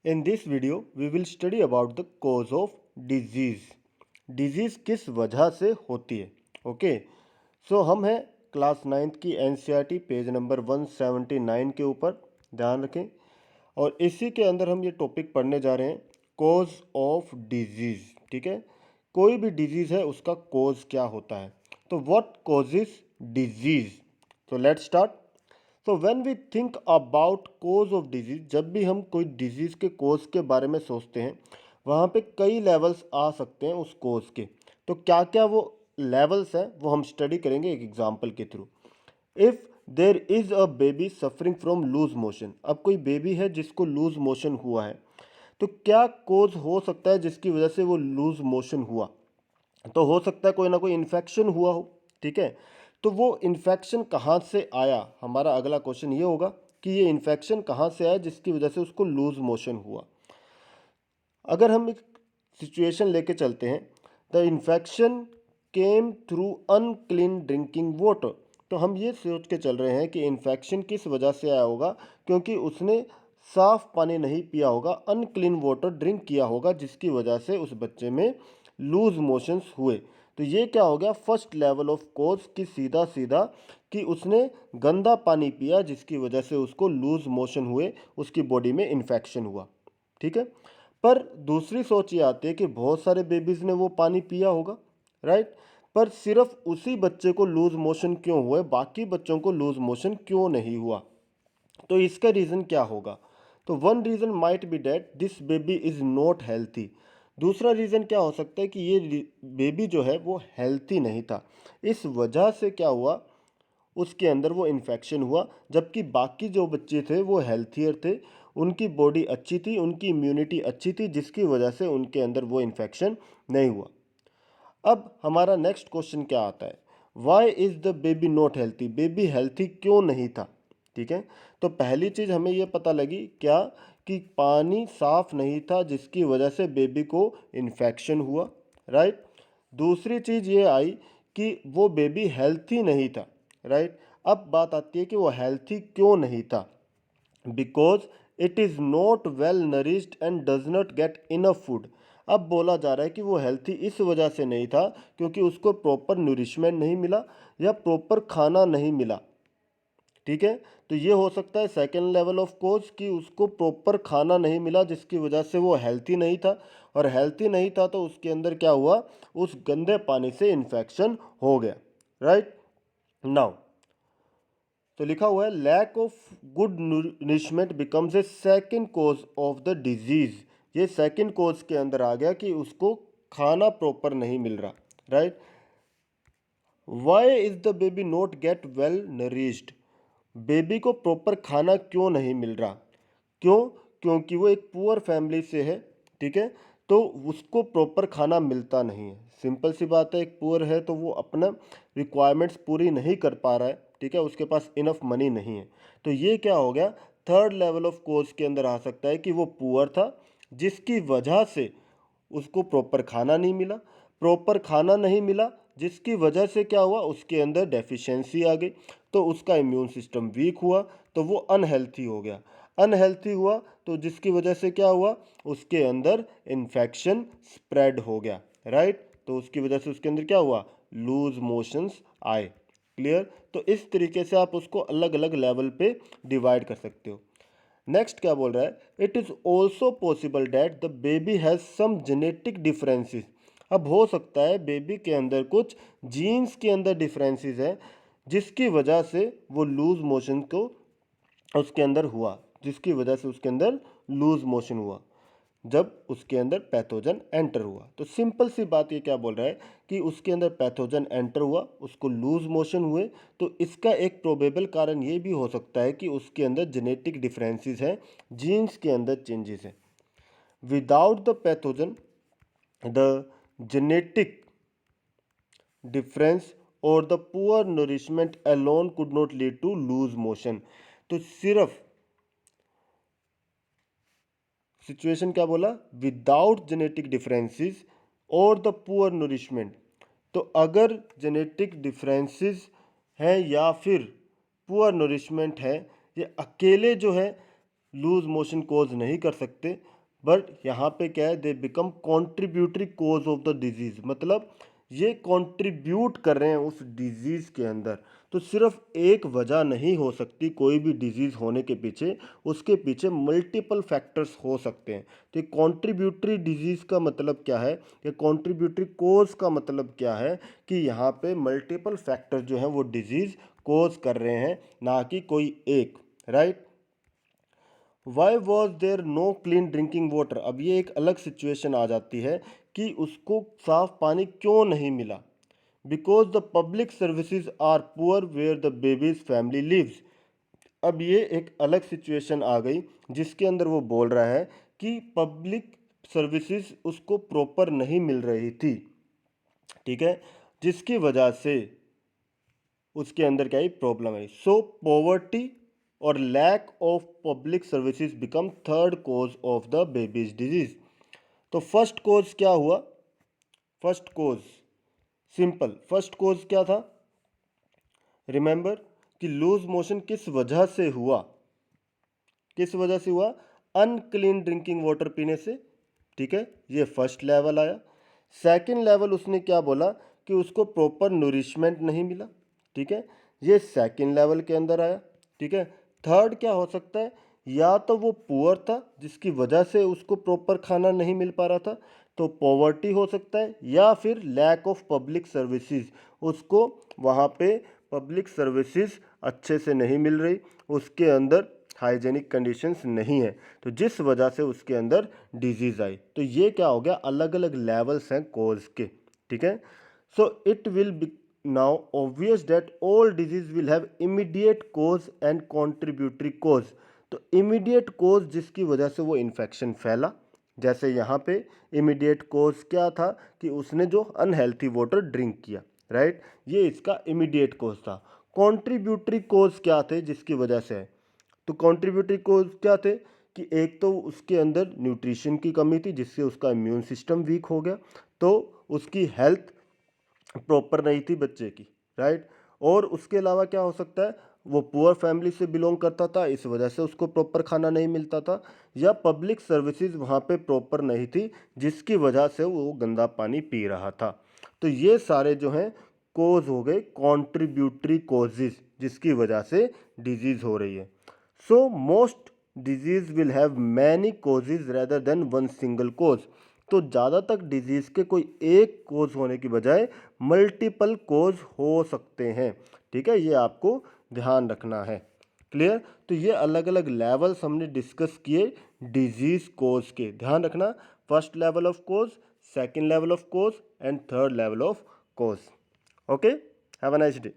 In this video, we will study about the cause of disease. Disease किस वजह से होती है? ओके, सो हम हैं क्लास 9th की NCERT पेज नंबर 179 के ऊपर, ध्यान रखें। और इसी के अंदर हम ये टॉपिक पढ़ने जा रहे हैं, कॉज ऑफ डिजीज़। ठीक है, कोई भी डिजीज़ है उसका कॉज क्या होता है। तो व्हाट कॉजेज डिजीज़? तो लेट्स स्टार्ट। तो when we think about cause of disease, जब भी हम कोई डिजीज़ के कोज के बारे में सोचते हैं, वहाँ पे कई लेवल्स आ सकते हैं उस कोज के। तो क्या क्या वो लेवल्स हैं वो हम स्टडी करेंगे एक एग्जांपल के थ्रू। If there is a baby suffering from loose motion, अब कोई बेबी है जिसको लूज मोशन हुआ है, तो क्या कोज हो सकता है जिसकी वजह से वो लूज मोशन हुआ? तो हो सकता है कोई ना कोई इन्फेक्शन हुआ हो। ठीक है, तो वो इन्फेक्शन कहाँ से आया, हमारा अगला क्वेश्चन ये होगा कि ये इन्फेक्शन कहाँ से आया जिसकी वजह से उसको लूज मोशन हुआ। अगर हम एक सिचुएशन लेके चलते हैं, the infection came through unclean drinking water, तो हम ये सोच के चल रहे हैं कि इन्फेक्शन किस वजह से आया होगा, क्योंकि उसने साफ पानी नहीं पिया होगा, अनक्लीन वाटर ड्रिंक किया होगा, जिसकी वजह से उस बच्चे में लूज मोशंस हुए। तो ये क्या हो गया, फर्स्ट लेवल ऑफ कोज कि सीधा सीधा कि उसने गंदा पानी पिया जिसकी वजह से उसको लूज मोशन हुए, उसकी बॉडी में इन्फेक्शन हुआ। ठीक है, पर दूसरी सोच ये आती है कि बहुत सारे बेबीज़ ने वो पानी पिया होगा, राइट, पर सिर्फ उसी बच्चे को लूज मोशन क्यों हुए, बाकी बच्चों को लूज मोशन क्यों नहीं हुआ? तो इसका रीज़न क्या होगा? तो one reason might be that this baby is not healthy. दूसरा रीज़न क्या हो सकता है कि ये बेबी जो है वो हेल्थी नहीं था, इस वजह से क्या हुआ, उसके अंदर वो इन्फेक्शन हुआ, जबकि बाकी जो बच्चे थे वो हेल्थियर थे, उनकी बॉडी अच्छी थी, उनकी इम्यूनिटी अच्छी थी, जिसकी वजह से उनके अंदर वो इन्फेक्शन नहीं हुआ। अब हमारा नेक्स्ट क्वेश्चन क्या आता है, why is the baby not healthy, baby healthy क्यों नहीं था? ठीक है, तो पहली चीज़ हमें ये पता लगी क्या, कि पानी साफ नहीं था जिसकी वजह से बेबी को इन्फेक्शन हुआ, राइट। दूसरी चीज़ ये आई कि वो बेबी हेल्थी नहीं था, राइट। अब बात आती है कि वो हेल्थी क्यों नहीं था, because it is not well nourished and does not get enough food. अब बोला जा रहा है कि वो हेल्थी इस वजह से नहीं था क्योंकि उसको प्रॉपर न्यूरिशमेंट नहीं मिला या प्रॉपर खाना नहीं मिला। ठीक है, तो ये हो सकता है सेकेंड लेवल ऑफ कोज कि उसको प्रॉपर खाना नहीं मिला जिसकी वजह से वो हेल्थी नहीं था, और हेल्थी नहीं था तो उसके अंदर क्या हुआ, उस गंदे पानी से इन्फेक्शन हो गया, राइट। नाउ तो लिखा हुआ है lack of good nourishment becomes a second cause of the disease. ये सेकेंड कोज के अंदर आ गया कि उसको खाना प्रॉपर नहीं मिल रहा, right. Why is the baby not get well nourished, baby को प्रॉपर खाना क्यों नहीं मिल रहा? क्यों? क्योंकि वो एक पुअर फैमिली से है, ठीक है, तो उसको प्रॉपर खाना मिलता नहीं है। सिंपल सी बात है, एक पुअर है तो वो अपना रिक्वायरमेंट्स पूरी नहीं कर पा रहा है, ठीक है, उसके पास इनफ मनी नहीं है। तो ये क्या हो गया, थर्ड लेवल ऑफ कोज के अंदर आ सकता है कि वो पुअर था जिसकी वजह से उसको प्रॉपर खाना नहीं मिला, प्रॉपर खाना नहीं मिला जिसकी वजह से क्या हुआ, उसके अंदर डेफिशिएंसी आ गई, तो उसका इम्यून सिस्टम वीक हुआ, तो वो अनहेल्थी हो गया। अनहेल्थी हुआ तो जिसकी वजह से क्या हुआ, उसके अंदर इन्फेक्शन स्प्रेड हो गया, राइट। तो उसकी वजह से उसके अंदर क्या हुआ, लूज मोशंस आए। क्लियर? तो इस तरीके से आप उसको अलग अलग लेवल पे डिवाइड कर सकते हो। नेक्स्ट क्या बोल रहा है, it is also possible that the baby has some genetic differences. अब हो सकता है बेबी के अंदर कुछ जीन्स के अंदर डिफरेंसेस हैं जिसकी वजह से वो लूज मोशन को उसके अंदर हुआ, जिसकी वजह से उसके अंदर लूज मोशन हुआ जब उसके अंदर पैथोजन एंटर हुआ। तो सिंपल सी बात ये क्या बोल रहा है कि उसके अंदर पैथोजन एंटर हुआ, उसको लूज मोशन हुए, तो इसका एक प्रोबेबल कारण ये भी हो सकता है कि उसके अंदर जेनेटिक डिफरेंसेस हैं, जीन्स के अंदर चेंजेस हैं। Without the pathogen the genetic difference और the poor nourishment alone could not lead to loose motion. तो सिर्फ सिचुएशन क्या बोला, विदाउट जेनेटिक डिफरेंसेस और द पुअर नरिशमेंट। तो अगर जेनेटिक डिफरेंसेस हैं या फिर पुअर नरिशमेंट है, ये अकेले जो है लूज मोशन कोज नहीं कर सकते, बट यहाँ पे क्या है, they become contributory cause of the disease, मतलब ये कंट्रीब्यूट कर रहे हैं उस डिजीज़ के अंदर। तो सिर्फ एक वजह नहीं हो सकती कोई भी डिजीज़ होने के पीछे, उसके पीछे मल्टीपल फैक्टर्स हो सकते हैं। तो कंट्रीब्यूटरी डिजीज़ का मतलब क्या है, या कंट्रीब्यूटरी कोज का मतलब क्या है, कि यहाँ पे मल्टीपल फैक्टर्स जो हैं वो डिजीज़ कोज कर रहे हैं, ना कि कोई एक, right. Why was there no clean drinking water. अब ये एक अलग सिचुएशन आ जाती है कि उसको साफ पानी क्यों नहीं मिला। Because the public services are poor where the baby's family lives. अब ये एक अलग सिचुएशन आ गई जिसके अंदर वो बोल रहा है कि पब्लिक सर्विसेज उसको प्रॉपर नहीं मिल रही थी, ठीक है, जिसकी वजह से उसके अंदर क्या ही प्रॉब्लम है। सो पॉवर्टी और lack of public services become third cause of the baby's disease. तो फर्स्ट कोज क्या हुआ, first cause simple, first cause क्या था, रिमेंबर कि लूज मोशन किस वजह से हुआ, किस वजह से हुआ, अनक्लीन ड्रिंकिंग वाटर पीने से, ठीक है, ये फर्स्ट लेवल आया। सेकंड लेवल उसने क्या बोला कि उसको प्रॉपर नूरिशमेंट नहीं मिला, ठीक है, ये सेकंड लेवल के अंदर आया, ठीक है। थर्ड क्या हो सकता है, या तो वो पुअर था जिसकी वजह से उसको प्रॉपर खाना नहीं मिल पा रहा था, तो पॉवर्टी हो सकता है, या फिर लैक ऑफ पब्लिक सर्विसेज, उसको वहाँ पे पब्लिक सर्विसेज अच्छे से नहीं मिल रही, उसके अंदर हाइजेनिक कंडीशंस नहीं है, तो जिस वजह से उसके अंदर डिजीज़ आई। तो ये क्या हो गया, अलग अलग लेवल्स हैं कोज के, ठीक है। So it will be now obvious that all disease will have immediate cause and contributory cause. तो इमीडिएट कोज जिसकी वजह से वो इन्फेक्शन फैला, जैसे यहाँ पे इमीडिएट कोज क्या था कि उसने जो अनहेल्थी वाटर ड्रिंक किया, राइट, ये इसका इमीडिएट कोज था। कॉन्ट्रीब्यूटरी कोज क्या थे जिसकी वजह से है, तो कॉन्ट्रीब्यूटरी कोज क्या थे कि एक तो उसके अंदर न्यूट्रिशन की कमी थी जिससे उसका इम्यून सिस्टम वीक हो गया, तो उसकी हेल्थ प्रॉपर नहीं थी बच्चे की, राइट। और उसके अलावा क्या हो सकता है, वो पुअर फैमिली से बिलोंग करता था, इस वजह से उसको प्रॉपर खाना नहीं मिलता था, या पब्लिक सर्विसेज वहाँ पे प्रॉपर नहीं थी जिसकी वजह से वो गंदा पानी पी रहा था। तो ये सारे जो हैं कोज हो गए कॉन्ट्रीब्यूटरी कोजेज जिसकी वजह से डिजीज़ हो रही है। So most disease will have many causes rather than one single cause. तो ज़्यादातर डिजीज़ के कोई एक कोज होने की बजाय मल्टीपल कोज हो सकते हैं, ठीक है, ये आपको ध्यान रखना है। क्लियर। तो ये अलग अलग लेवल्स हमने डिस्कस किए डिजीज़ कोज के, ध्यान रखना, first level of cause, second level of cause and third level of cause. Okay, have a nice day.